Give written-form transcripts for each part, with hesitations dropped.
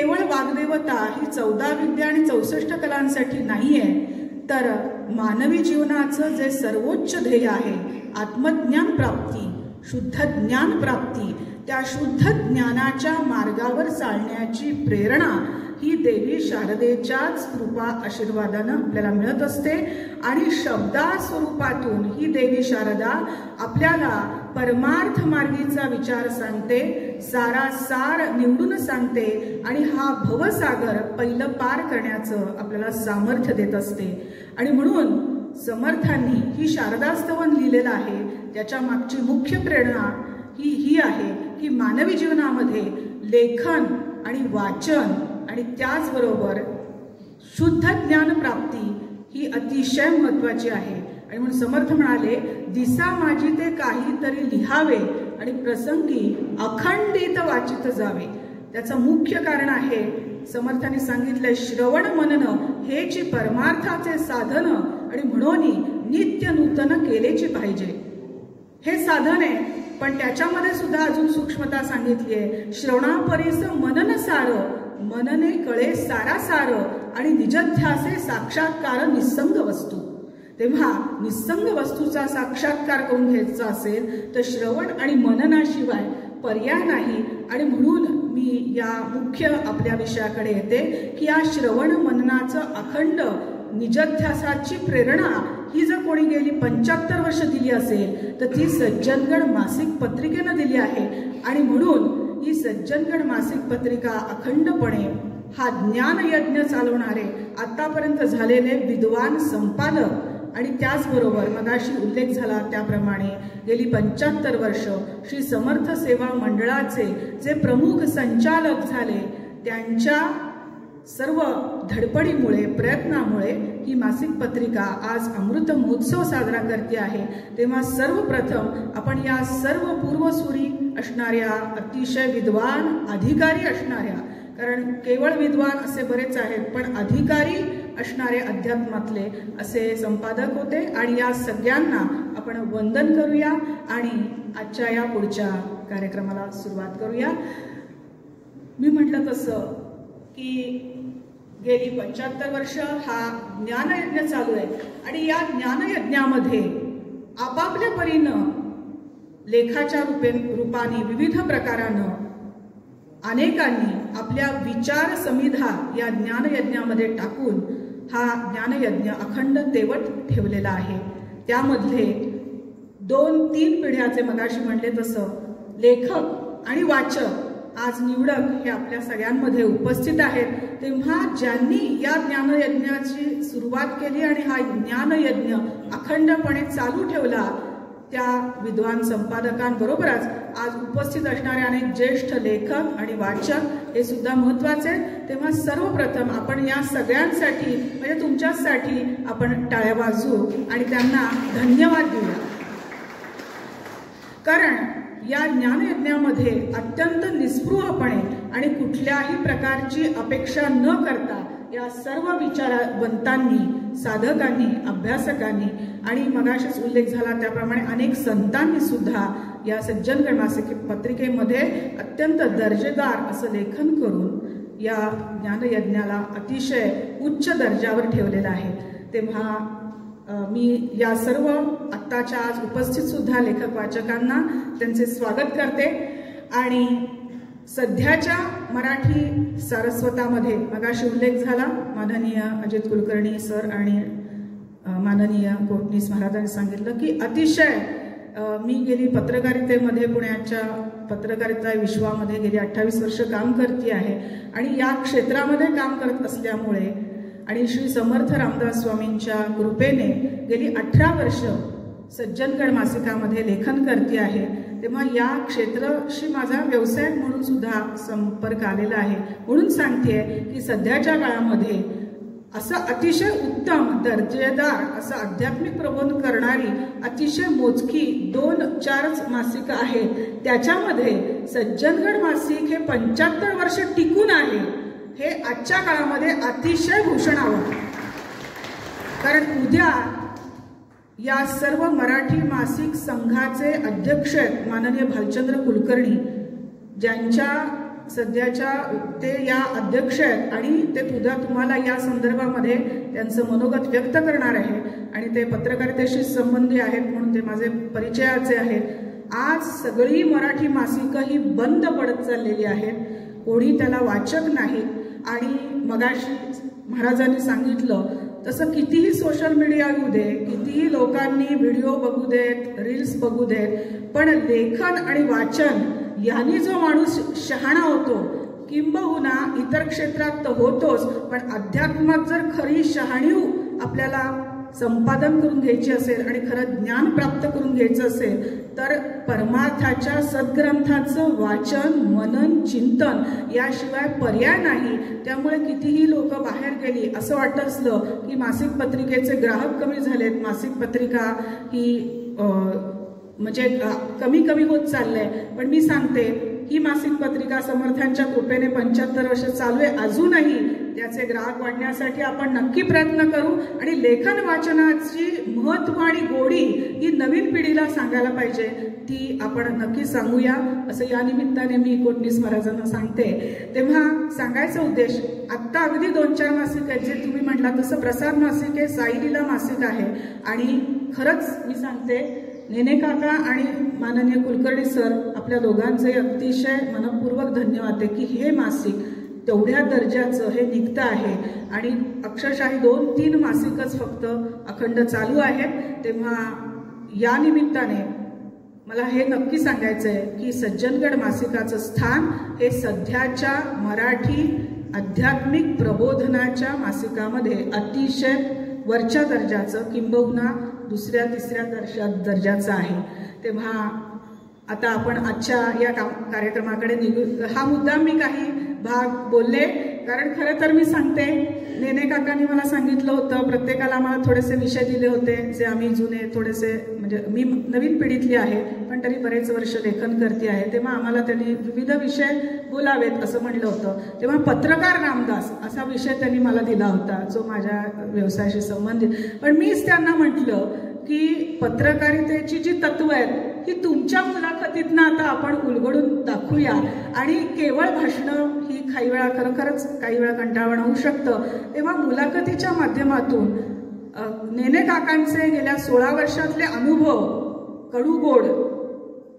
केवळ वाग्देवता ही 14 विद्या आणि 64 कलांसाठी नाहीये, तर मानवी जीवनाचं जे सर्वोच्च ध्येय आहे आत्मज्ञान प्राप्ती, शुद्ध ज्ञान प्राप्ती, त्या शुद्ध ज्ञानाच्या मार्गावर चालण्याची प्रेरणा ही देवी शारदेच्याच कृपा आशीर्वादानं आपल्याला मिळत असते। आणि शब्दा स्वरूपातून ही देवी शारदा आपल्याला परमार्थ मार्गीचा विचार सांगते, सारासार निवडून सांगते आणि हा भवसागर पहिलं पार करण्याचं आपल्याला सामर्थ्य देत असते। आणि म्हणून समर्थांनी ही शारदास्तवन लिहिलेलं आहे, त्याच्या मागची मुख्य प्रेरणा ही आहे की मानवी जीवनामध्ये लेखन आणि वाचन आणि त्याचबरोबर शुद्ध ज्ञान प्राप्ती ही अतिशय महत्त्वाची आहे। आणि म्हणून समर्थ म्हणाले, दिसा माझी ते काहीतरी लिहावे आणि प्रसंगी अखंडित वाचित जावे। त्याचं मुख्य कारण आहे, समर्थांनी सांगितलंय, श्रवण मनन हेची परमार्थाचे साधन आणि म्हणून नित्य नूतन केलेची पाहिजे। हे साधन आहे, पण त्याच्यामध्ये सुद्धा अजून सूक्ष्मता सांगितली आहे। श्रवणापरीस मनन सार, मनने कळे सारासार आणि निजध्यासे साक्षात्कार निसंग वस्तू। तेव्हा निसंग वस्तूचा साक्षात्कार करून घ्यायचा असेल तर श्रवण आणि मननाशिवाय पर्याय नाही। आणि म्हणून मी या मुख्य आपल्या विषयाकडे येते की या श्रवण मननाचं अखंड निजध्यासाची प्रेरणा ही जर कोणी गेली 75 वर्ष दिली असेल तर ती सज्जनगड मासिक पत्रिकेनं दिली आहे। आणि म्हणून ही सज्जनगड मासिक पत्रिका अखंडपणे हा ज्ञानयज्ञ चालवणारे आतापर्यंत झालेले विद्वान संपादक आणि त्याचबरोबर मगाशी उल्लेख झाला त्याप्रमाणे गेली 75 वर्ष श्री समर्थ सेवा मंडळाचे जे प्रमुख संचालक झाले, त्यांच्या सर्व धडपडीमुळे प्रयत्नामुळे ही मासिक पत्रिका आज अमृत महोत्सव साजरा करते आहे। तेव्हा सर्वप्रथम आपण या सर्व पूर्वसुरी असणाऱ्या अतिशय विद्वान अधिकारी असणाऱ्या, कारण केवळ विद्वान असे बरेच आहेत पण अधिकारी असणारे अध्यात्मातले असे संपादक होते। आणि या सगळ्यांना आपण वंदन करूया आणि आजच्या या पुढच्या कार्यक्रमाला सुरुवात करूया। मी म्हटलं तसं की गेली 75 वर्ष हा ज्ञानयज्ञ चालू आहे आणि या ज्ञानयज्ञामध्ये आपापल्या परीनं लेखाच्या रूपाने विविध प्रकारानं अनेकांनी आपल्या विचार समिधा या ज्ञानयज्ञामध्ये टाकून हा ज्ञानयज्ञ अखंड तेवत ठेवलेला आहे। त्यामध्ये 2-3 पिढ्याचे मगाशी म्हटले तसं लेखक आणि वाचक आज निवडक हे आपल्या सगळ्यांमध्ये उपस्थित आहेत। तेव्हा ज्यांनी या ज्ञानयज्ञाची सुरुवात केली आणि हा ज्ञानयज्ञ अखंडपणे चालू ठेवला त्या विद्वान संपादकांबरोबरच आज उपस्थित असणारे अनेक ज्येष्ठ लेखक आणि वाचक हे सुद्धा महत्त्वाचे आहेत। तेव्हा सर्वप्रथम आपण या सगळ्यांसाठी म्हणजे तुमच्यासाठी आपण टाळ्या वाजवू आणि त्यांना धन्यवाद देऊया, कारण या ज्ञानयज्ञामध्ये अत्यंत निस्पृहपणे आणि कुठल्याही प्रकारची अपेक्षा न करता या सर्व विचारवंतांनी, साधकांनी, अभ्यासकांनी आणि मगाशीच उल्लेख झाला त्याप्रमाणे अनेक संतांनी सुद्धा या सज्जनगड मासिक पत्रिकेमध्ये अत्यंत दर्जेदार असं लेखन करून या ज्ञानयज्ञाला अतिशय उच्च दर्जावर ठेवलेलं आहे। तेव्हा मी या सर्व आत्ताच्या आज उपस्थित सुद्धा लेखक वाचकांना त्यांचे स्वागत करते। आणि सध्याच्या मराठी सारस्वतामध्ये मगाशी उल्लेख झाला, माननीय अजित कुलकर्णी सर आणि माननीय कोटणीस महाराजांनी सांगितलं की अतिशय मी गेली पत्रकारितेमध्ये पुण्याच्या पत्रकारिता विश्वामध्ये गेली 28 वर्ष काम करते आहे आणि या क्षेत्रामध्ये काम करत असल्यामुळे आणि श्री समर्थ रामदास स्वामींच्या कृपेने गेली 18 वर्ष सज्जनगड मासिकामध्ये लेखन करते आहे। तेव्हा या क्षेत्राशी माझा व्यवसाय म्हणून सुद्धा संपर्क आलेला आहे। म्हणून सांगते की सध्याच्या काळामध्ये असं अतिशय उत्तम दर्जेदार असं आध्यात्मिक प्रबोधन करणारी अतिशय मोजकी 2-4 मासिकं आहेत, त्याच्यामध्ये सज्जनगड मासिक हे 75 वर्ष टिकून आहे हे आजच्या काळामध्ये अतिशय भूषणावं। कारण उद्या या सर्व मराठी मासिक संघाचे अध्यक्ष माननीय भालचंद्र कुलकर्णी, ज्यांच्या सध्याच्या ते या अध्यक्ष आहेत आणि ते तुम्हाला या संदर्भामध्ये त्यांचं मनोगत व्यक्त करणार आहे आणि ते पत्रकारितेशी संबंधी आहेत म्हणून ते माझे परिचयाचे आहेत। आज सगळी मराठी मासिकं ही बंद पडत चाललेली आहेत, कोणी त्याला वाचक नाही आणि मगाशी महाराजांनी सांगितलं तसं कितीही सोशल मीडिया येऊ दे, कितीही लोकांनी व्हिडिओ बघू देत, रील्स बघू देत, पण लेखन आणि वाचन यांनी जो माणूस शहाणा होतो, किंबहुना इतर क्षेत्रात तर होतोच, पण अध्यात्मात जर खरी शहाणीव आपल्याला संपादन करून घ्यायची असेल आणि खरं ज्ञान प्राप्त करून घ्यायचं असेल तर परमार्थाच्या सद्ग्रंथाचं वाचन, मनन, चिंतन याशिवाय पर्याय नाही। त्यामुळे कितीही लोक बाहेर गेली असं वाटत असलं की मासिक पत्रिकेचे ग्राहक कमी झालेत, मासिक पत्रिका ही म्हणजे कमी कमी होत चाललंय, पण मी सांगते ही मासिक पत्रिका समर्थांच्या कृपेने 75 वर्ष चालू आहे, अजूनही त्याचे ग्राहक वाढण्यासाठी आपण नक्की प्रयत्न करू आणि लेखन वाचनाची महत्त्व आणि गोडी ही नवीन पिढीला सांगायला पाहिजे, ती आपण नक्की सांगूया असं या निमित्ताने मी कोटणीस महाराजांना सांगते। तेव्हा सांगायचा उद्देश, आत्ता अगदी 2-4 मासिक आहेत जे तुम्ही म्हटला तसं प्रसार मासिक आहे, साईलीला मासिक आहे आणि खरंच मी सांगते नेने काका आणि माननीय कुलकर्णी सर आपल्या दोघांचे अतिशय मनपूर्वक धन्यवाद आहे की हे मासिक तेवढ्या दर्जाचं हे निघतं आहे आणि अक्षरशः 2-3 मासिकच फक्त अखंड चालू आहेत। तेव्हा या निमित्ताने मला हे नक्की सांगायचं आहे की सज्जनगड मासिकाचं स्थान हे सध्याच्या मराठी आध्यात्मिक प्रबोधनाच्या मासिकामध्ये अतिशय वरच्या दर्जाचं किंबहुना 2-3 दर्जाचं आहे। तेव्हा आता आपण आजच्या या कार्यक्रमाकडे निघू। हा मुद्दा मी काही भाग बोलले कारण खरं तर मी सांगते नेने काकांनी मला सांगितलं होतं, प्रत्येकाला आम्हाला थोडेसे विषय दिले होते जे आम्ही जुने थोडेसे म्हणजे मी नवीन पिढीतली आहे पण तरी बरेच वर्ष लेखन करते आहे, तेव्हा आम्हाला त्यांनी विविध विषय बोलावेत असं म्हणलं होतं। तेव्हा पत्रकार रामदास असा विषय त्यांनी मला दिला होता जो माझ्या व्यवसायाशी संबंधित, पण मीच त्यांना म्हटलं की पत्रकारितेची जी तत्व आहेत ही तुमच्या मुलाखतीतनं आता आपण उलगडून दाखवूया आणि केवळ भाषणं ही काही वेळा खरोखरच काही वेळा कंटाळवाणं होऊ शकतं। तेव्हा मुलाखतीच्या माध्यमातून नेने काकांचे गेल्या 16 वर्षातले अनुभव कडू गोड,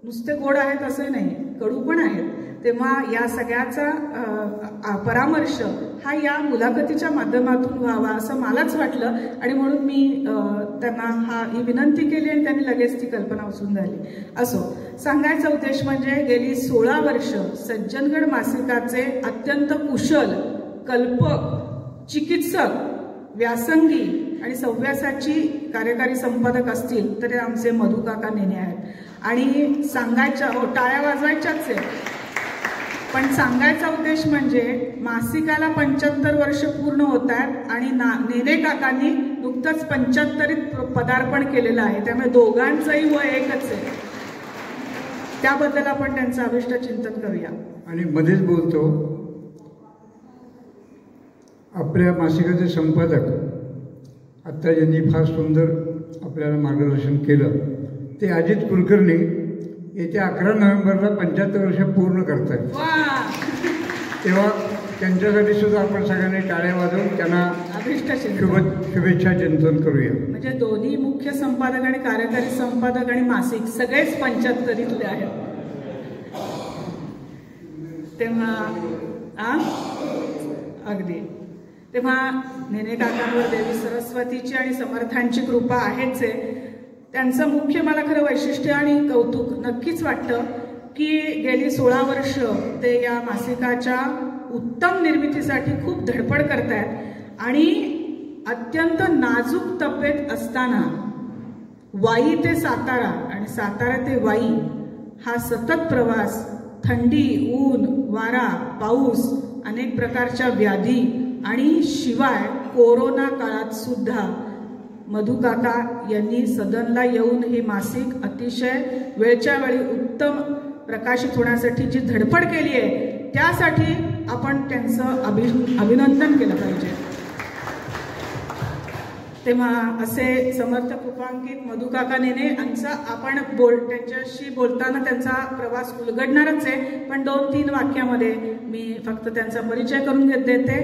नुसते गोड आहेत असं नाही, कडू पण आहेत, तेव्हा या सगळ्याचा परामर्श हा या मुलाखतीच्या माध्यमातून व्हावा असं मलाच वाटलं आणि म्हणून मी त्यांना ही विनंती केली आणि त्यांनी लगेच ती कल्पना उचलून झाली। असो, सांगायचा उद्देश म्हणजे गेली 16 वर्ष सज्जनगड मासिकाचे अत्यंत कुशल कल्पक, चिकित्सक, व्यासंगी आणि सव्यासाची कार्यकारी संपादक असतील तर आमचे मधु काका नेने आहेत आणि सांगायच्या टाळ्या वाजवायच्याच आहे, पण सांगायचा उद्देश म्हणजे मासिकाला 75 वर्ष पूर्ण होत आहेत आणि नेने काकांनी नुकतंच 75रीत पदार्पण केलेलं आहे, त्यामुळे दोघांचंही वय एकच आहे, त्याबद्दल आपण त्यांचं अभिष्ट चिंतन करूया। आणि मध्येच बोलतो, आपल्या मासिकाचे संपादक आत्ता ज्यांनी फार सुंदर आपल्याला मार्गदर्शन केलं ते अजित कुलकर्णी येत्या 11 नोव्हेंबरला 75 वर्ष पूर्ण करतात, तेव्हा त्यांच्यासाठी सुद्धा आपण सगळ्यांनी टाळ्या वाजवून त्यांना शुभेच्छा चिंतन करूया। म्हणजे दोन्ही मुख्य संपादक आणि कार्यकारी संपादक आणि मासिक सगळेच 75रीतले आहेत, तेव्हा अगदी तेव्हा नेने काकांवर देवी सरस्वतीची आणि समर्थांची कृपा आहेच आहे। त्यांचं मुख्य मला खरं वैशिष्ट्य आणि कौतुक नक्कीच वाटतं की गेली 16 वर्ष ते या मासिकाच्या उत्तम निर्मितीसाठी खूप धडपड करतायत आणि अत्यंत नाजूक तब्येत असताना वाई ते सातारा आणि सातारा ते वाई हा सतत प्रवास, थंडी, ऊन, वारा, पाऊस, अनेक प्रकारच्या व्याधी आणि शिवाय कोरोना काळात सुद्धा मधु काका यांनी सदनला येऊन हे मासिक अतिशय वेळच्या वेळी उत्तम प्रकाशित होण्यासाठी जी धडपड केली आहे त्यासाठी आपण त्यांचं अभिनंदन केलं पाहिजे। तेव्हा असे समर्थ कृपांकित मधुकाका नेने यांचा आपण त्यांच्याशी बोलताना त्यांचा प्रवास उलगडणारच आहे, पण 2-3 वाक्यामध्ये मी फक्त त्यांचा परिचय करून देते.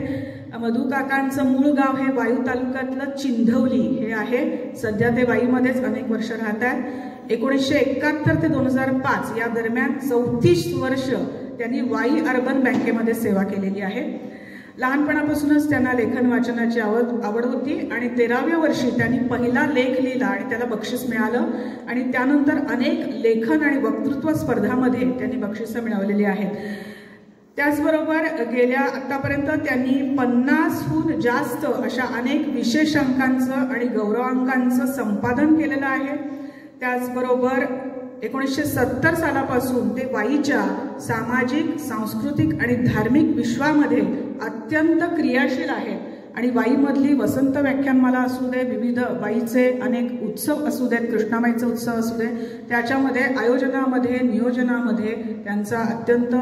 मधुकाकांचं मूळ गाव हे वाई तालुक्यातलं चिंधवली हे आहे. सध्या ते वाईमध्येच अनेक वर्ष राहत आहेत. 1971 ते 2005 या दरम्यान 34 वर्ष त्यांनी वाई अर्बन बँकेमध्ये सेवा केलेली आहे. लहानपणापासूनच त्यांना लेखन वाचनाची आवड होती आणि 13व्या वर्षी त्यांनी पहिला लेख लिहिला आणि त्याला बक्षीस मिळालं आणि त्यानंतर अनेक लेखन आणि वक्तृत्व स्पर्धांमध्ये त्यांनी बक्षिसं मिळवलेली आहेत. त्याचबरोबर गेल्या आतापर्यंत त्यांनी 50हून जास्त अशा अनेक विशेषांकांचं आणि गौरवांकांचं संपादन केलेलं आहे. त्याचबरोबर 1970 सालापासून ते वाईच्या सामाजिक, सांस्कृतिक आणि धार्मिक विश्वामध्ये अत्यंत क्रियाशील आहेत आणि वाईमधली वसंत व्याख्यानमाला असू दे, विविध वाईचे अनेक उत्सव असू देत, कृष्णामाईचा उत्सव असू दे, त्याच्यामध्ये आयोजनामध्ये, नियोजनामध्ये त्यांचा अत्यंत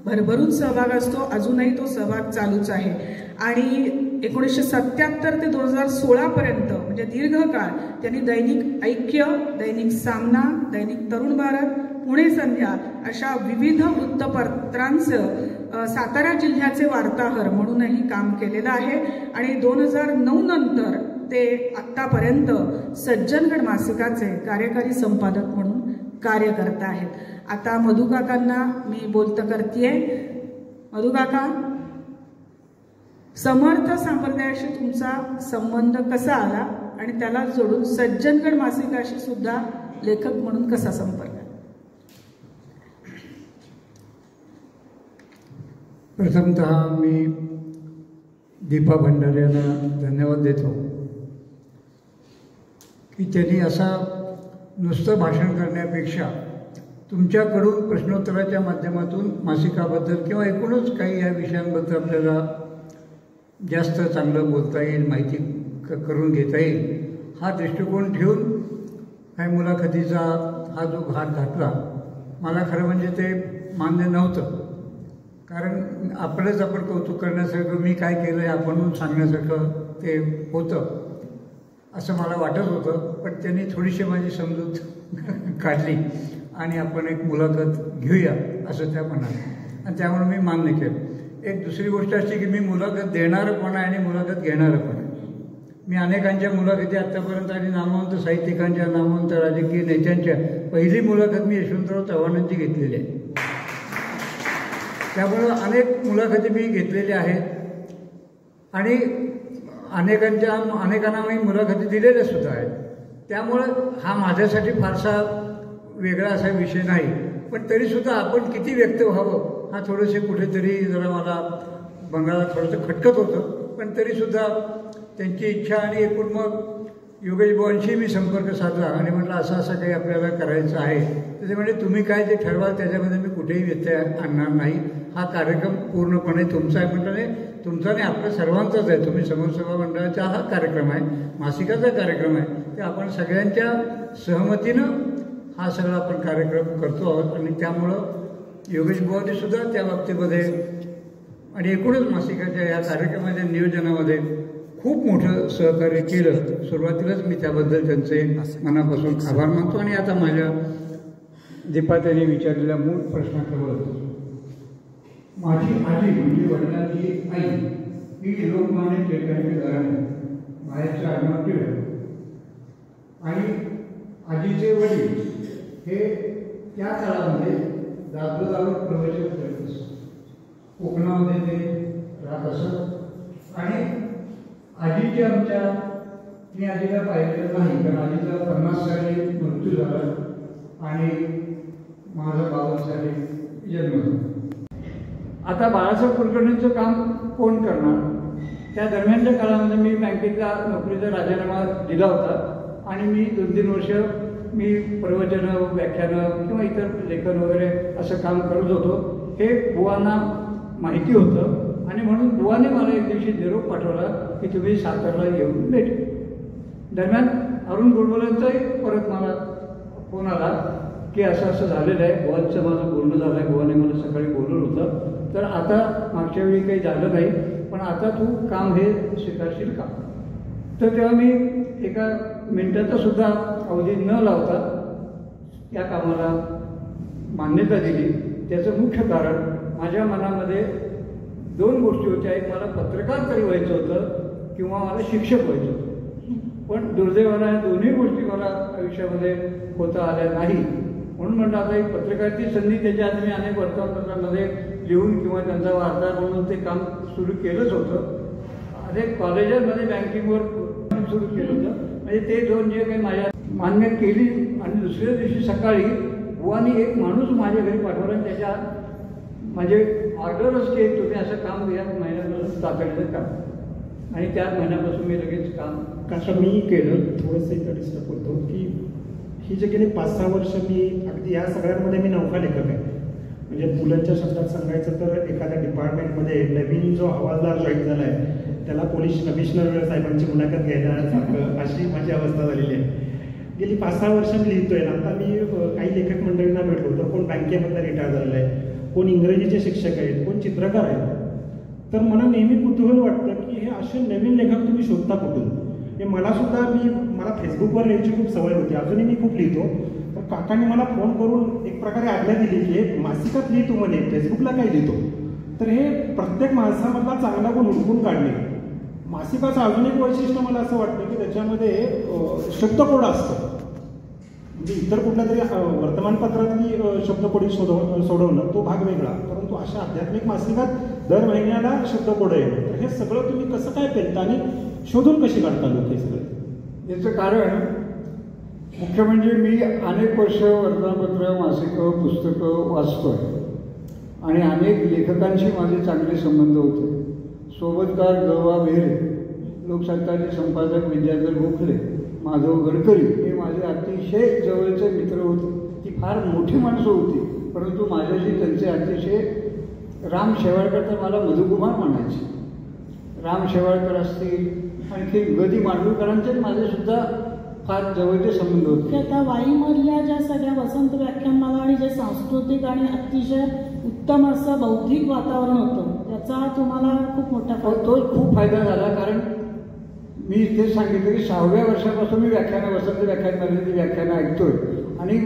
भरभरून सहभाग असतो. अजूनही तो सहभाग चालूच आहे. आणि 1977 ते 2016 पर्यंत म्हणजे दीर्घकाळ त्यांनी दैनिक ऐक्य, दैनिक सामना, दैनिक तरुण भारत, पुणे संध्या अशा विविध वृत्तपत्रांचं सातारा जिल्ह्याचे वार्ताहर म्हणूनही काम केलेलं आहे. आणि 2009 नंतर ते आत्तापर्यंत सज्जनगड मासिकाचे कार्यकारी संपादक म्हणून कार्य करत आहेत. आता मधुकाकांना मी बोलतं करतेय. मधुकाका, समर्थ संप्रदायाशी तुमचा संबंध कसा आला आणि त्याला जोडून सज्जनगड मासिकाशी सुद्धा लेखक म्हणून कसा संपर्क? प्रथमतः मी दीपा भंडारे यांना धन्यवाद देतो की त्यांनी असा नुसतं भाषण करण्यापेक्षा तुमच्याकडून प्रश्नोत्तराच्या माध्यमातून मासिकाबद्दल किंवा एकूणच काही या विषयांबद्दल आपल्याला जास्त चांगलं बोलता येईल, माहिती करून घेता येईल, हा दृष्टिकोन ठेवून काही मुलाखतीचा हा जो घाट घातला, मला खरं म्हणजे ते मान्य नव्हतं. कारण आपलंच आपण कौतुक करण्यासारखं, मी काय केलं आहे आपण सांगण्यासारखं ते होतं असं मला वाटत होतं. पण त्यांनी थोडीशी माझी समजूत काढली आणि आपण एक मुलाखत घेऊया असं त्या म्हणाले आणि त्यामुळे मी मान्य केलं. एक दुसरी गोष्ट अशी की मी मुलाखत देणारं पण आहे आणि मुलाखत घेणारं पण आहे. मी अनेकांच्या मुलाखती आत्तापर्यंत आणि नामवंत साहित्यिकांच्या, नामवंत राजकीय नेत्यांच्या पहिली मुलाखत मी यशवंतराव चव्हाणांची घेतलेली आहे. त्यामुळं अनेक मुलाखती मी घेतलेल्या आहेत आणि अनेकांना मी मुलाखती दिलेल्या सुद्धा आहेत. त्यामुळं हा माझ्यासाठी फारसा वेगळा असा विषय नाही. पण तरीसुद्धा आपण किती व्यक्त व्हावं हा थोडेसे कुठेतरी जरा मला बंगाला थोडंसं खटकत होतं. पण तरीसुद्धा त्यांची इच्छा आणि एकूण मग योगेश बुवांशी मी संपर्क साधला आणि म्हटलं असं काही आपल्याला करायचं आहे. तर ते म्हणजे तुम्ही काय जे ठरवाल त्याच्यामध्ये मी कुठेही व्यत्यय आणणार नाही. हा कार्यक्रम पूर्णपणे तुमचा आहे. म्हटलं नाही, तुमचा नाही, आपल्या सर्वांचाच आहे. तुम्ही समरसेवा मंडळाचा हा कार्यक्रम आहे, मासिकाचा कार्यक्रम आहे. ते आपण सगळ्यांच्या सहमतीनं हा सगळा आपण कार्यक्रम करतो आहोत आणि त्यामुळं योगेश बुवांनी सुद्धा त्या बाबतीमध्ये आणि एकूणच मासिकाच्या या कार्यक्रमाच्या नियोजनामध्ये खूप मोठं सहकार्य केलं. सुरुवातीलाच मी त्याबद्दल त्यांचे मनापासून आभार मानतो. आणि आता माझ्या दीपा त्यांनी विचारलेल्या मूळ प्रश्नाकडे, माझी आजी म्हणजे वडिलांची आई ही लोकमान्य टिळकांची घराणी बाहेरच्या आडनाव टिळक आणि आजीचे वडील हे त्या काळामध्ये दादोदावर प्रवचन करत असत. कोकणामध्ये ते राहत असत आणि आजीचे आमच्या, मी आजीला पाहिलेलं नाही कारण आजीचा 50 साली मृत्यू झाला आणि माझा 52 साली जन्म झाला. आता बाळासाहेब कुलकर्णींचं काम कोण करणार? त्या दरम्यानच्या काळामध्ये मी बँकेचा नोकरीचा राजीनामा दिला होता आणि मी 2-3 वर्ष मी प्रवचनं, व्याख्यानं किंवा इतर लेखन वगैरे असं काम करत होतो. हे बुवांना माहिती होतं आणि म्हणून बुवाने मला एक दिवशी निरोप पाठवला की तुम्ही सातारला येऊन भेट. दरम्यान अरुण गोडबोलेंचाही परत मला फोन आला की असं झालेलं आहे, बुवांचं माझं बोलणं झालं आहे, बुवाने मला सकाळी बोलवलं होतं, तर आता मागच्या वेळी काही झालं नाही पण आता तू काम हे स्वीकारशील का? तर तेव्हा मी एका मिनिटाचा सुद्धा अवधी न लावता या कामाला मान्यता दिली. त्याचं मुख्य कारण माझ्या मनामध्ये 2 गोष्टी होत्या. एक, मला पत्रकार तरी व्हायचं होतं किंवा मला शिक्षक व्हायचं होतं. पण दुर्दैवाने दोन्ही गोष्टी मला आयुष्यामध्ये होता आल्या नाही. म्हणून म्हटलं आता एक पत्रकाराची संधी, त्याच्या आधी मी अनेक वर्तमानपत्रांमध्ये लिहून किंवा त्यांचा वार्ताहर म्हणून ते काम सुरू केलंच होतं. अनेक कॉलेजांमध्ये बँकिंगवर सुरू केलं होतं. म्हणजे ते 2 जे काही माझ्या मान्य केली. आणि दुसऱ्या दिवशी सकाळी बुवानी एक माणूस माझ्या घरी पाठवला आणि त्याच्या म्हणजे ऑर्डरच की तुम्ही असं काम या महिन्यापासून तातडीचं काम. आणि त्याच महिन्यापासून मी लगेच काम कसं मी केलं. थोडंसं इथं डिस्टर्ब होतो की ही जे गेली 5-6 वर्ष मी अगदी या सगळ्यांमध्ये मी नौका लेखक आहे. म्हणजे पुलंच्या शब्दात सांगायचं तर एखाद्या डिपार्टमेंटमध्ये नवीन जो हवालदार जॉईन झाला आहे त्याला पोलीस कमिशनर साहेबांची मुलाखत घ्यायला अशी माझी अवस्था झालेली आहे. गेली 5-6 वर्ष मी लिहितोय. आता मी काही लेखक मंडळींना भेटलो तर कोण बँकेमधला रिटायर झालेला आहे, कोण इंग्रजीचे शिक्षक आहेत, कोण चित्रकार आहेत. तर मला नेहमी कुतूहल वाटतं की हे असे नवीन लेखक तुम्ही शोधता कुठून. हे मला फेसबुकवर लिहायची खूप सवय होती, अजूनही मी खूप लिहितो. तर काकांनी मला फोन करून एक प्रकारे आज्ञा दिली की हे मासिकात लिहितो म्हणे, फेसबुकला काय लिहितो. तर हे प्रत्येक माणसामधला चांगला गुण हुडकून काढणे. मासिकाचं अजून एक वैशिष्ट्य मला असं वाटतं की त्याच्यामध्ये शब्दकोड असतं. म्हणजे इतर कुठल्या तरी वर्तमानपत्रातली शब्दकोडी सोडवणं तो भाग वेगळा, परंतु अशा आध्यात्मिक मासिकात दर महिन्याला शब्दकोड आहे. तर हे सगळं तुम्ही कसं काय पेलता आणि शोधून कशी काढता लोक हे सगळं? याचं कारण मुख्य म्हणजे मी अनेक वर्ष वर्तमानपत्र, मासिकं, पुस्तकं वाचतोय आणि अनेक लेखकांशी माझे चांगले संबंध होते. सोबतकार ग.वा. बेहरे, लोकसाहित्याचे संपादक विद्याधर गोखले, माधव गडकरी हे माझे अतिशय जवळचे मित्र होते. ती फार मोठी माणसं होती, परंतु माझ्याशी त्यांचे अतिशय राम शेवाळकर तर मला मधुकुमार म्हणायचे. राम शेवाळकर असतील, आणखी गदी मांडूळकरांचे माझेसुद्धा फार जवळचे संबंध होते. आता वाईमधल्या ज्या सगळ्या वसंत व्याख्यानमाला आणि जे सांस्कृतिक आणि अतिशय उत्तम असं बौद्धिक वातावरण होतं त्याचा तुम्हाला खूप मोठा तो खूप फायदा झाला. कारण मी इथे सांगितलं की 6व्या वर्षापासून मी वसंत व्याख्यानमालेची व्याख्यानं ऐकतोय. आणि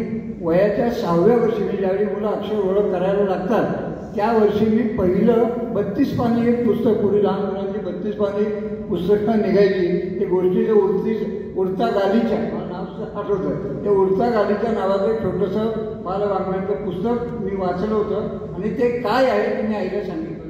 वयाच्या 6व्या वर्षी मी ज्यावेळी मुलं अक्षर ओळख करायला लागतात त्या वर्षी मी पहिलं 32 पानी एक पुस्तक, पूर्वी लहान मुलांची 32 पानी पुस्तकं निघायची. ते गोष्टीचं उडता गालीच्या, मला नाव आठवतं, त्या उडता गालीच्या नावाचं एक छोटंसं बालवाङ्मयाचं पुस्तक मी वाचलं होतं आणि ते काय आहे ते मी आईला सांगितलं.